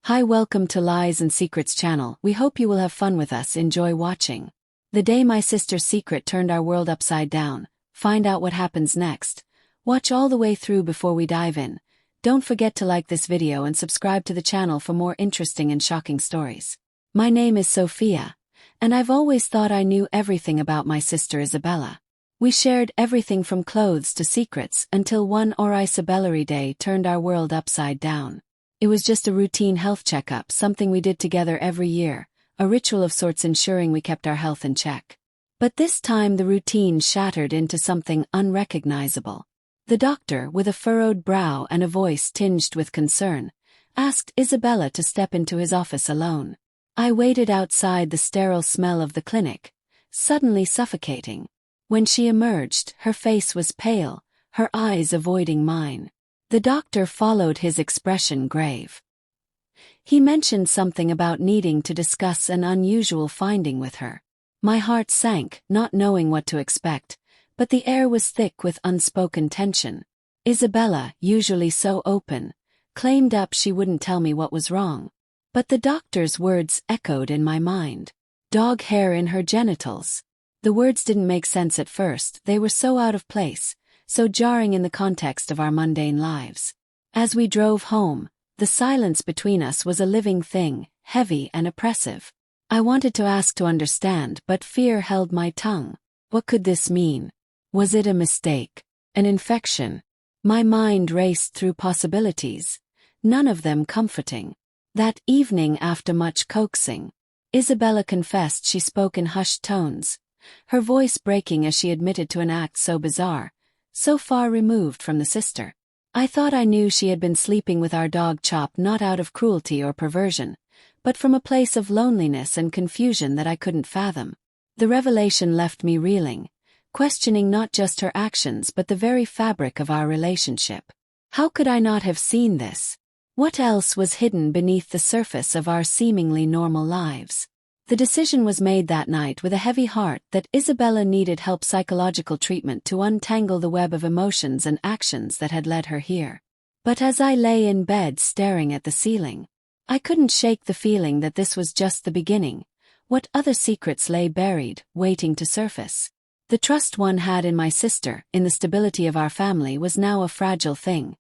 Hi, welcome to Lies and Secrets channel. We hope you will have fun with us. Enjoy watching. The day my sister's secret turned our world upside down. Find out what happens next. Watch all the way through before we dive in. Don't forget to like this video and subscribe to the channel for more interesting and shocking stories. My name is Sophia, and I've always thought I knew everything about my sister Isabella. We shared everything from clothes to secrets until one Isabella day turned our world upside down. It was just a routine health checkup, something we did together every year, a ritual of sorts ensuring we kept our health in check. But this time the routine shattered into something unrecognizable. The doctor, with a furrowed brow and a voice tinged with concern, asked Isabella to step into his office alone. I waited outside the sterile smell of the clinic, suddenly suffocating. When she emerged, her face was pale, her eyes avoiding mine. The doctor followed his expression grave. He mentioned something about needing to discuss an unusual finding with her. My heart sank, not knowing what to expect, but the air was thick with unspoken tension. Isabella, usually so open, claimed she wouldn't tell me what was wrong. But the doctor's words echoed in my mind. Dog hair in her genitals. The words didn't make sense at first, they were so out of place, so jarring in the context of our mundane lives. As we drove home, the silence between us was a living thing, heavy and oppressive. I wanted to ask to understand, but fear held my tongue. What could this mean? Was it a mistake? An infection? My mind raced through possibilities, none of them comforting. That evening, after much coaxing, Isabella confessed. She spoke in hushed tones, her voice breaking as she admitted to an act so bizarre, so far removed from the sister. I thought I knew she had been sleeping with our dog Chop, not out of cruelty or perversion, but from a place of loneliness and confusion that I couldn't fathom. The revelation left me reeling, questioning not just her actions but the very fabric of our relationship. How could I not have seen this? What else was hidden beneath the surface of our seemingly normal lives? The decision was made that night with a heavy heart that Isabella needed help, psychological treatment, to untangle the web of emotions and actions that had led her here. But as I lay in bed staring at the ceiling, I couldn't shake the feeling that this was just the beginning. What other secrets lay buried, waiting to surface? The trust one had in my sister, in the stability of our family, was now a fragile thing,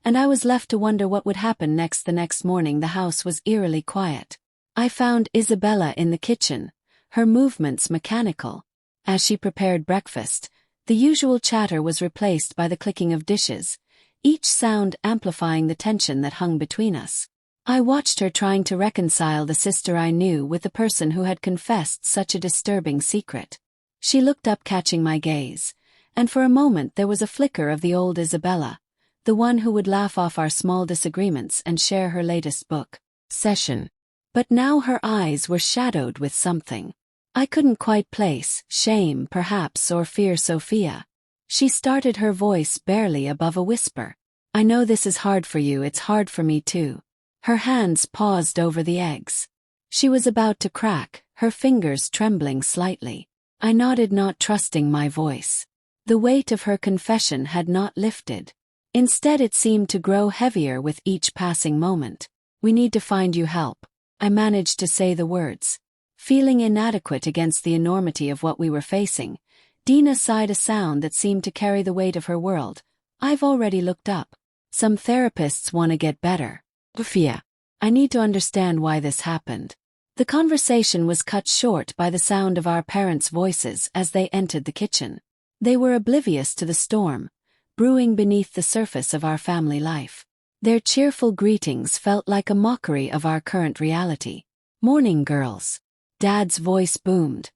and I was left to wonder what would happen next. The next morning the house was eerily quiet. I found Isabella in the kitchen, her movements mechanical. As she prepared breakfast, the usual chatter was replaced by the clicking of dishes, each sound amplifying the tension that hung between us. I watched her trying to reconcile the sister I knew with the person who had confessed such a disturbing secret. She looked up, catching my gaze, and for a moment there was a flicker of the old Isabella, the one who would laugh off our small disagreements and share her latest book session. But now her eyes were shadowed with something I couldn't quite place, shame perhaps, or fear. Sophia. She started, her voice barely above a whisper. I know this is hard for you, it's hard for me too. Her hands paused over the eggs. She was about to crack, her fingers trembling slightly. I nodded, not trusting my voice. The weight of her confession had not lifted. Instead it seemed to grow heavier with each passing moment. We need to find you help. I managed to say the words. Feeling inadequate against the enormity of what we were facing, Dina sighed, a sound that seemed to carry the weight of her world. I've already looked up. Some therapists want to get better. Sophia, I need to understand why this happened. The conversation was cut short by the sound of our parents' voices as they entered the kitchen. They were oblivious to the storm brewing beneath the surface of our family life. Their cheerful greetings felt like a mockery of our current reality. Morning, girls. Dad's voice boomed,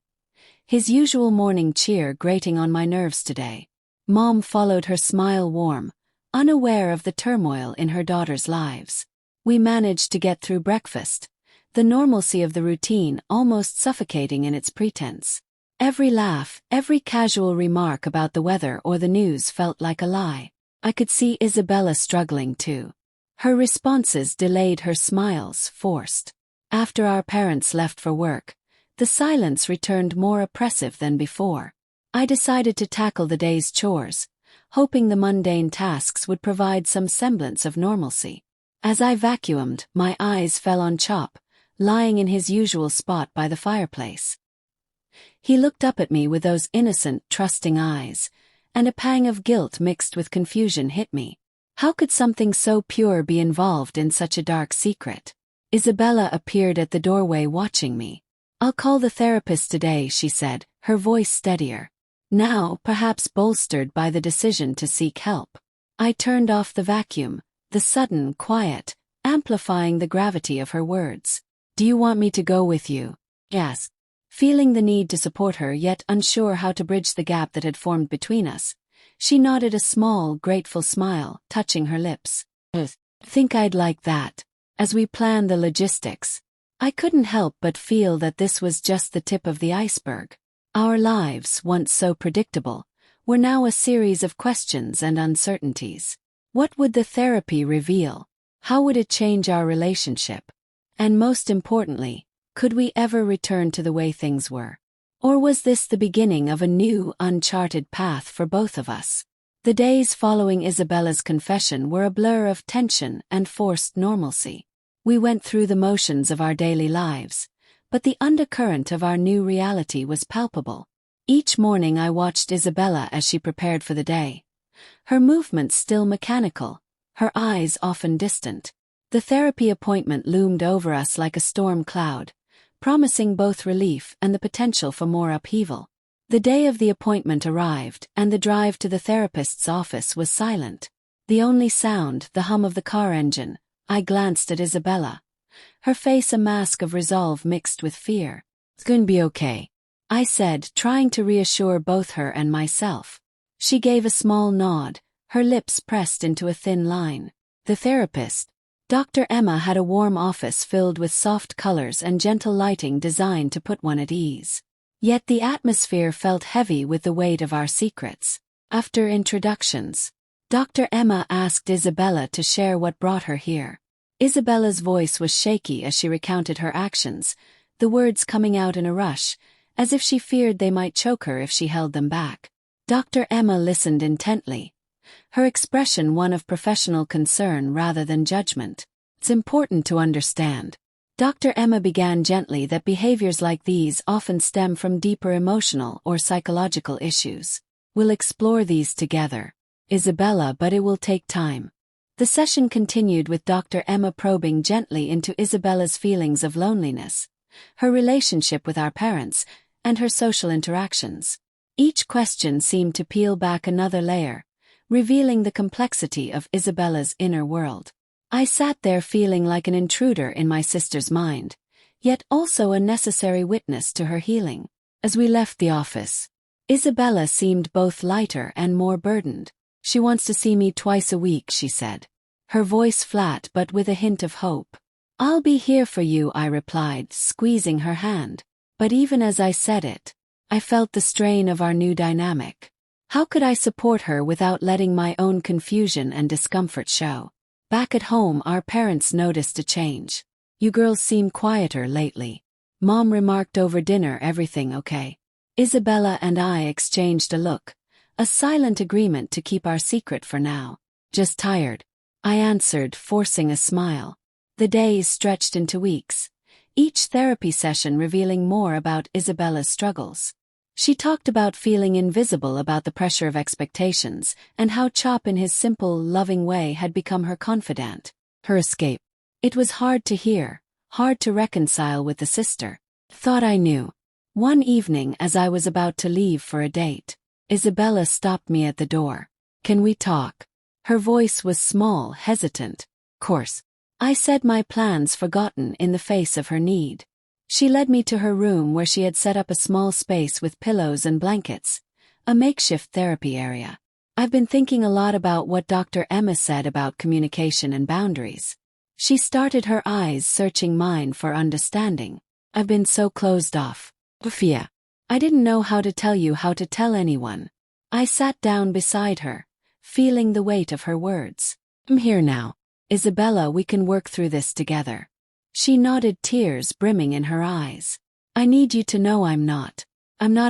his usual morning cheer grating on my nerves today. Mom followed, her smile warm, unaware of the turmoil in her daughters' lives. We managed to get through breakfast, the normalcy of the routine almost suffocating in its pretense. Every laugh, every casual remark about the weather or the news felt like a lie. I could see Isabella struggling too. Her responses delayed, her smiles forced. After our parents left for work, the silence returned more oppressive than before. I decided to tackle the day's chores, hoping the mundane tasks would provide some semblance of normalcy. As I vacuumed, my eyes fell on Chop, lying in his usual spot by the fireplace. He looked up at me with those innocent, trusting eyes, and a pang of guilt mixed with confusion hit me. How could something so pure be involved in such a dark secret? Isabella appeared at the doorway watching me. "I'll call the therapist today," she said, her voice steadier. Now, perhaps bolstered by the decision to seek help. I turned off the vacuum, the sudden quiet, amplifying the gravity of her words. "Do you want me to go with you?" Yes. Feeling the need to support her yet unsure how to bridge the gap that had formed between us, she nodded a small, grateful smile, touching her lips. "Think I'd like that." As we planned the logistics, I couldn't help but feel that this was just the tip of the iceberg. Our lives, once so predictable, were now a series of questions and uncertainties. What would the therapy reveal? How would it change our relationship? And most importantly, could we ever return to the way things were? Or was this the beginning of a new, uncharted path for both of us? The days following Isabella's confession were a blur of tension and forced normalcy. We went through the motions of our daily lives, but the undercurrent of our new reality was palpable. Each morning I watched Isabella as she prepared for the day. Her movements still mechanical, her eyes often distant. The therapy appointment loomed over us like a storm cloud, promising both relief and the potential for more upheaval. The day of the appointment arrived, and the drive to the therapist's office was silent. The only sound, the hum of the car engine. I glanced at Isabella, her face a mask of resolve mixed with fear. "It's going to be okay," I said, trying to reassure both her and myself. She gave a small nod, her lips pressed into a thin line. The therapist, Dr. Emma, had a warm office filled with soft colors and gentle lighting designed to put one at ease. Yet the atmosphere felt heavy with the weight of our secrets. After introductions, Dr. Emma asked Isabella to share what brought her here. Isabella's voice was shaky as she recounted her actions, the words coming out in a rush, as if she feared they might choke her if she held them back. Dr. Emma listened intently, her expression one of professional concern rather than judgment. "It's important to understand," Dr. Emma began gently, "that behaviors like these often stem from deeper emotional or psychological issues. We'll explore these together, Isabella, but it will take time." The session continued with Dr. Emma probing gently into Isabella's feelings of loneliness, her relationship with our parents, and her social interactions. Each question seemed to peel back another layer, revealing the complexity of Isabella's inner world. I sat there feeling like an intruder in my sister's mind, yet also a necessary witness to her healing. As we left the office, Isabella seemed both lighter and more burdened. "She wants to see me twice a week," she said, her voice flat but with a hint of hope. "I'll be here for you," I replied, squeezing her hand. But even as I said it, I felt the strain of our new dynamic. How could I support her without letting my own confusion and discomfort show? Back at home, our parents noticed a change. "You girls seem quieter lately," Mom remarked over dinner. "Everything okay?" Isabella and I exchanged a look, a silent agreement to keep our secret for now. "Just tired," I answered, forcing a smile. The days stretched into weeks, each therapy session revealing more about Isabella's struggles. She talked about feeling invisible, about the pressure of expectations, and how Chop in his simple, loving way had become her confidant, her escape. It was hard to hear, hard to reconcile with the sister. Thought I knew. One evening as I was about to leave for a date, Isabella stopped me at the door. "Can we talk?" Her voice was small, hesitant. "Course," I said, my plans forgotten in the face of her need. She led me to her room where she had set up a small space with pillows and blankets, a makeshift therapy area. "I've been thinking a lot about what Dr. Emma said about communication and boundaries." She started, her eyes searching mine for understanding. "I've been so closed off, Sophia. I didn't know how to tell you, how to tell anyone." I sat down beside her, feeling the weight of her words. "I'm here now, Isabella, we can work through this together." She nodded, tears brimming in her eyes. "I need you to know I'm not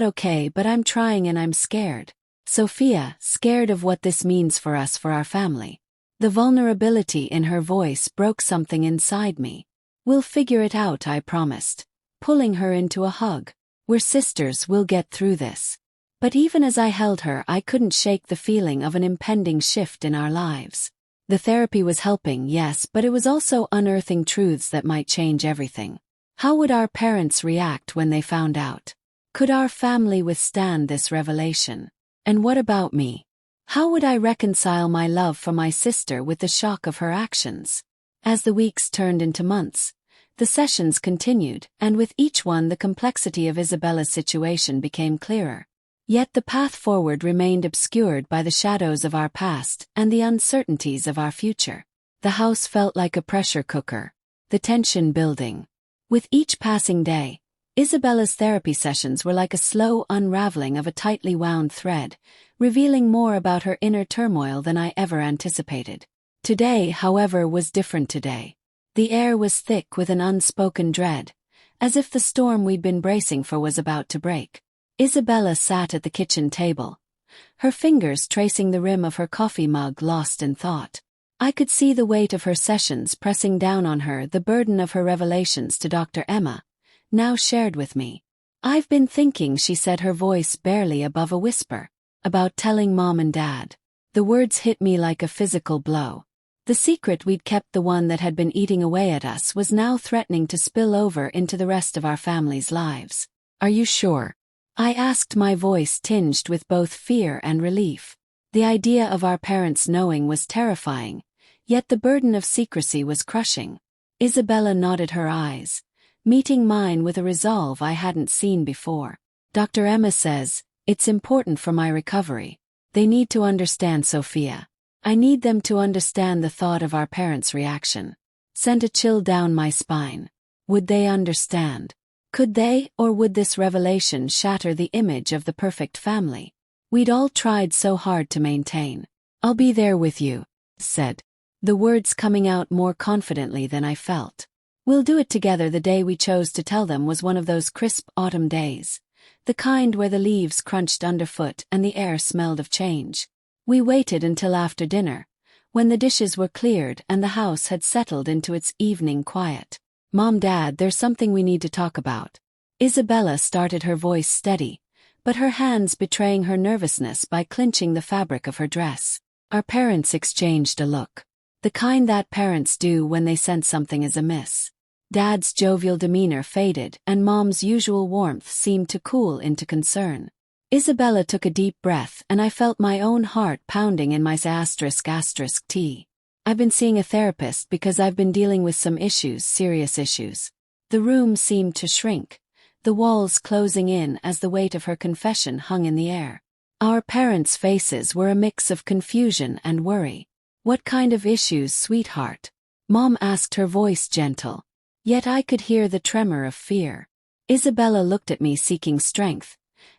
okay, but I'm trying and I'm scared. Sophia, scared of what this means for us, for our family." The vulnerability in her voice broke something inside me. "We'll figure it out," I promised, pulling her into a hug. "We're sisters, we'll get through this." But even as I held her, I couldn't shake the feeling of an impending shift in our lives. The therapy was helping, yes, but it was also unearthing truths that might change everything. How would our parents react when they found out? Could our family withstand this revelation? And what about me? How would I reconcile my love for my sister with the shock of her actions? As the weeks turned into months, the sessions continued, and with each one the complexity of Isabella's situation became clearer. Yet the path forward remained obscured by the shadows of our past and the uncertainties of our future. The house felt like a pressure cooker, the tension building. With each passing day, Isabella's therapy sessions were like a slow unraveling of a tightly wound thread, revealing more about her inner turmoil than I ever anticipated. Today, however, was different today. The air was thick with an unspoken dread, as if the storm we'd been bracing for was about to break. Isabella sat at the kitchen table, her fingers tracing the rim of her coffee mug, lost in thought. I could see the weight of her sessions pressing down on her, the burden of her revelations to Dr. Emma, now shared with me. "I've been thinking," she said, her voice barely above a whisper, "about telling Mom and Dad." The words hit me like a physical blow. The secret we'd kept, the one that had been eating away at us, was now threatening to spill over into the rest of our family's lives. "Are you sure?" I asked, my voice tinged with both fear and relief. The idea of our parents knowing was terrifying, yet the burden of secrecy was crushing. Isabella nodded, her eyes meeting mine with a resolve I hadn't seen before. "Dr. Emma says it's important for my recovery. They need to understand, Sophia. I need them to understand." The thought of our parents' reaction sent a chill down my spine. Would they understand? Could they, or would this revelation shatter the image of the perfect family we'd all tried so hard to maintain? "I'll be there with you," said, the words coming out more confidently than I felt. "We'll do it together." The day we chose to tell them was one of those crisp autumn days, the kind where the leaves crunched underfoot and the air smelled of change. We waited until after dinner, when the dishes were cleared and the house had settled into its evening quiet. "Mom, Dad, there's something we need to talk about." Isabella started, her voice steady, but her hands betraying her nervousness by clinching the fabric of her dress. Our parents exchanged a look, the kind that parents do when they sense something is amiss. Dad's jovial demeanor faded, and Mom's usual warmth seemed to cool into concern. Isabella took a deep breath, and I felt my own heart pounding in my **T. "I've been seeing a therapist because I've been dealing with some issues, serious issues." The room seemed to shrink, the walls closing in as the weight of her confession hung in the air. Our parents' faces were a mix of confusion and worry. "What kind of issues, sweetheart?" Mom asked, her voice gentle, yet I could hear the tremor of fear. Isabella looked at me, seeking strength,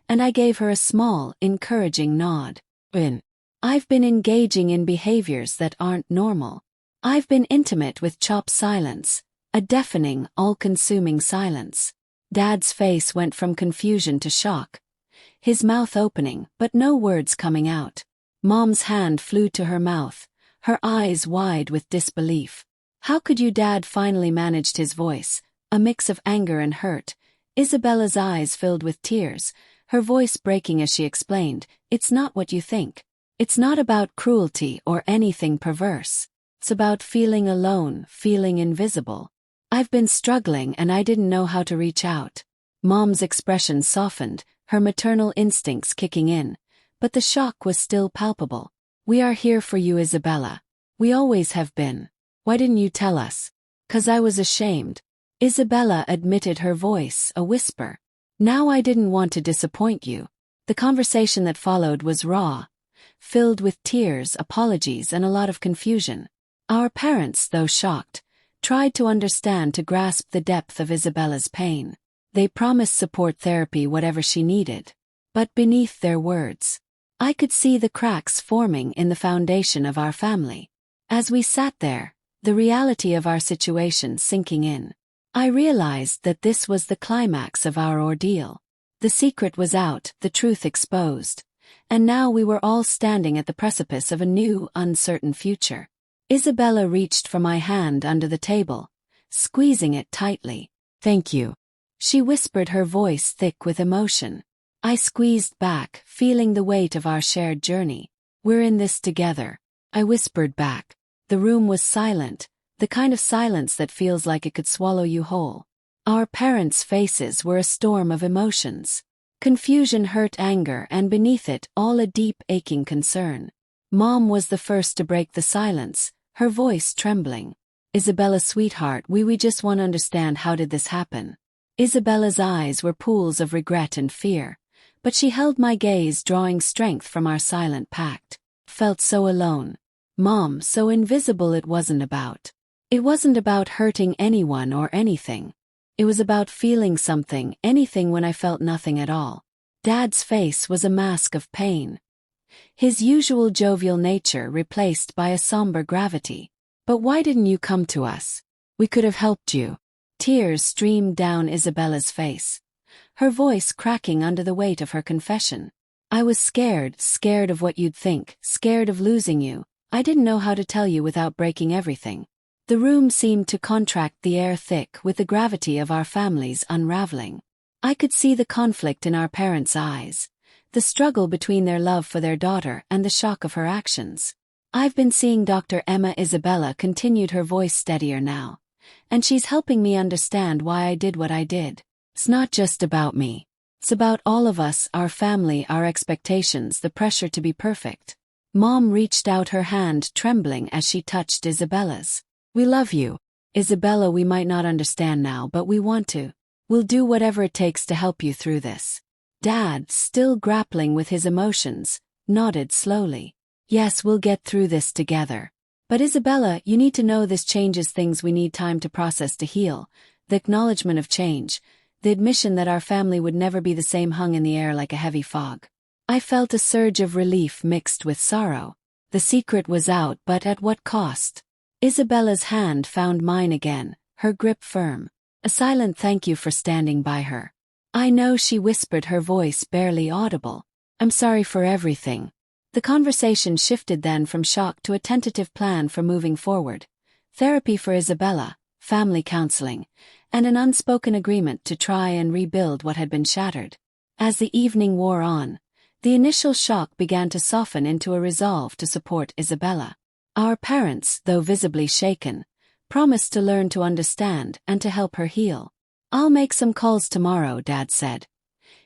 and I gave her a small, encouraging nod. "I've been engaging in behaviors that aren't normal. I've been intimate with silence, a deafening, all-consuming silence." Dad's face went from confusion to shock, his mouth opening but no words coming out. Mom's hand flew to her mouth, her eyes wide with disbelief. "How could you?" Dad finally managed, his voice a mix of anger and hurt. Isabella's eyes filled with tears, her voice breaking as she explained, "It's not what you think. It's not about cruelty or anything perverse. It's about feeling alone, feeling invisible. I've been struggling and I didn't know how to reach out." Mom's expression softened, her maternal instincts kicking in, but the shock was still palpable. "We are here for you, Isabella. We always have been. Why didn't you tell us?" "'Cause I was ashamed," Isabella admitted, her voice a whisper. "Now I didn't want to disappoint you." The conversation that followed was raw, filled with tears, apologies, and a lot of confusion. Our parents, though shocked, tried to understand, to grasp the depth of Isabella's pain. They promised support, therapy, whatever she needed. But beneath their words, I could see the cracks forming in the foundation of our family. As we sat there, the reality of our situation sinking in, I realized that this was the climax of our ordeal. The secret was out, the truth exposed, and now we were all standing at the precipice of a new, uncertain future. Isabella reached for my hand under the table, squeezing it tightly. "Thank you," she whispered, her voice thick with emotion. I squeezed back, feeling the weight of our shared journey. "We're in this together," I whispered back. The room was silent, the kind of silence that feels like it could swallow you whole. Our parents' faces were a storm of emotions. Confusion, hurt, anger, and beneath it all a deep, aching concern. Mom was the first to break the silence, her voice trembling. "Isabella, sweetheart, we just want to understand, how did this happen?" Isabella's eyes were pools of regret and fear, but she held my gaze, drawing strength from our silent pact. Felt so alone. Mom, so invisible. It wasn't about hurting anyone or anything. It was about feeling something, anything, when I felt nothing at all. Dad's face was a mask of pain. His usual jovial nature replaced by a somber gravity. "But why didn't you come to us? We could have helped you." Tears streamed down Isabella's face, her voice cracking under the weight of her confession. "I was scared of what you'd think, scared of losing you. I didn't know how to tell you without breaking everything." The room seemed to contract, the air thick with the gravity of our family's unraveling. I could see the conflict in our parents' eyes, the struggle between their love for their daughter and the shock of her actions. "I've been seeing Dr. Emma," Isabella continued, her voice steadier now, "and she's helping me understand why I did what I did. It's not just about me. It's about all of us, our family, our expectations, the pressure to be perfect." Mom reached out, her hand trembling as she touched Isabella's. "We love you, Isabella. We might not understand now, but we want to. We'll do whatever it takes to help you through this." Dad, still grappling with his emotions, nodded slowly. "Yes, we'll get through this together. But Isabella, you need to know this changes things. We need time to process, to heal." The acknowledgement of change, the admission that our family would never be the same, hung in the air like a heavy fog. I felt a surge of relief mixed with sorrow. The secret was out, but at what cost? Isabella's hand found mine again, her grip firm. A silent thank you for standing by her. "I know," she whispered, her voice barely audible. "I'm sorry for everything." The conversation shifted then from shock to a tentative plan for moving forward. Therapy for Isabella, family counseling, and an unspoken agreement to try and rebuild what had been shattered. As the evening wore on, the initial shock began to soften into a resolve to support Isabella. Our parents, though visibly shaken, promised to learn to understand and to help her heal. "I'll make some calls tomorrow," Dad said,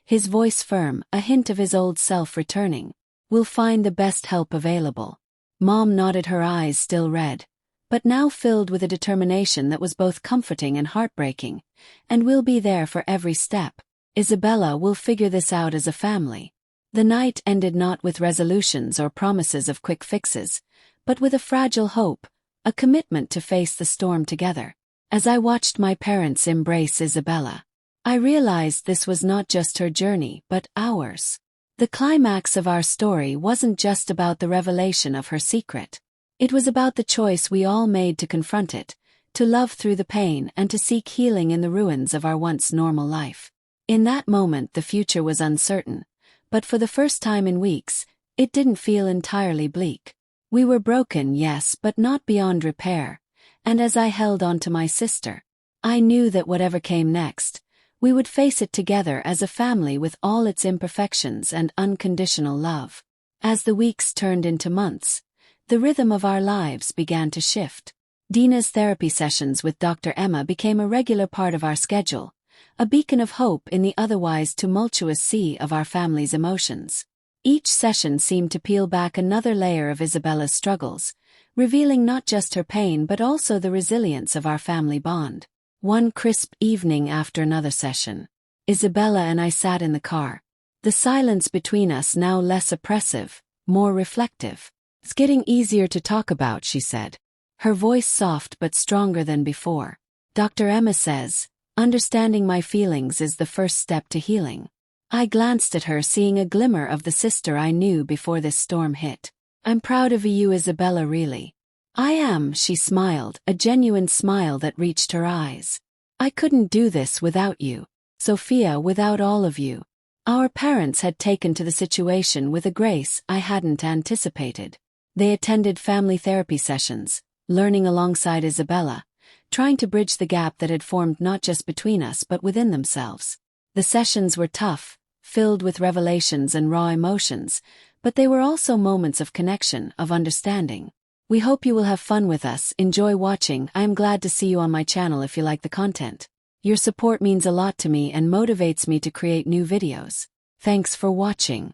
his voice firm, a hint of his old self returning. "We'll find the best help available." Mom nodded, her eyes still red, but now filled with a determination that was both comforting and heartbreaking. "And we'll be there for every step. Isabella, we'll figure this out as a family." The night ended not with resolutions or promises of quick fixes, but with a fragile hope, a commitment to face the storm together. As I watched my parents embrace Isabella, I realized this was not just her journey, but ours. The climax of our story wasn't just about the revelation of her secret. It was about the choice we all made to confront it, to love through the pain, and to seek healing in the ruins of our once normal life. In that moment, the future was uncertain, but for the first time in weeks, it didn't feel entirely bleak. We were broken, yes, but not beyond repair, and as I held on to my sister, I knew that whatever came next, we would face it together as a family, with all its imperfections and unconditional love. As the weeks turned into months, the rhythm of our lives began to shift. Dina's therapy sessions with Dr. Emma became a regular part of our schedule, a beacon of hope in the otherwise tumultuous sea of our family's emotions. Each session seemed to peel back another layer of Isabella's struggles, revealing not just her pain but also the resilience of our family bond. One crisp evening after another session, Isabella and I sat in the car, the silence between us now less oppressive, more reflective. "It's getting easier to talk about," she said, her voice soft but stronger than before. "Dr. Emma says, understanding my feelings is the first step to healing." I glanced at her, seeing a glimmer of the sister I knew before this storm hit. "I'm proud of you, Isabella, really." "I am," she smiled, a genuine smile that reached her eyes. "I couldn't do this without you, Sophia, without all of you." Our parents had taken to the situation with a grace I hadn't anticipated. They attended family therapy sessions, learning alongside Isabella, trying to bridge the gap that had formed not just between us but within themselves. The sessions were tough, filled with revelations and raw emotions, but they were also moments of connection, of understanding. We hope you will have fun with us, enjoy watching. I am glad to see you on my channel if you like the content. Your support means a lot to me and motivates me to create new videos. Thanks for watching.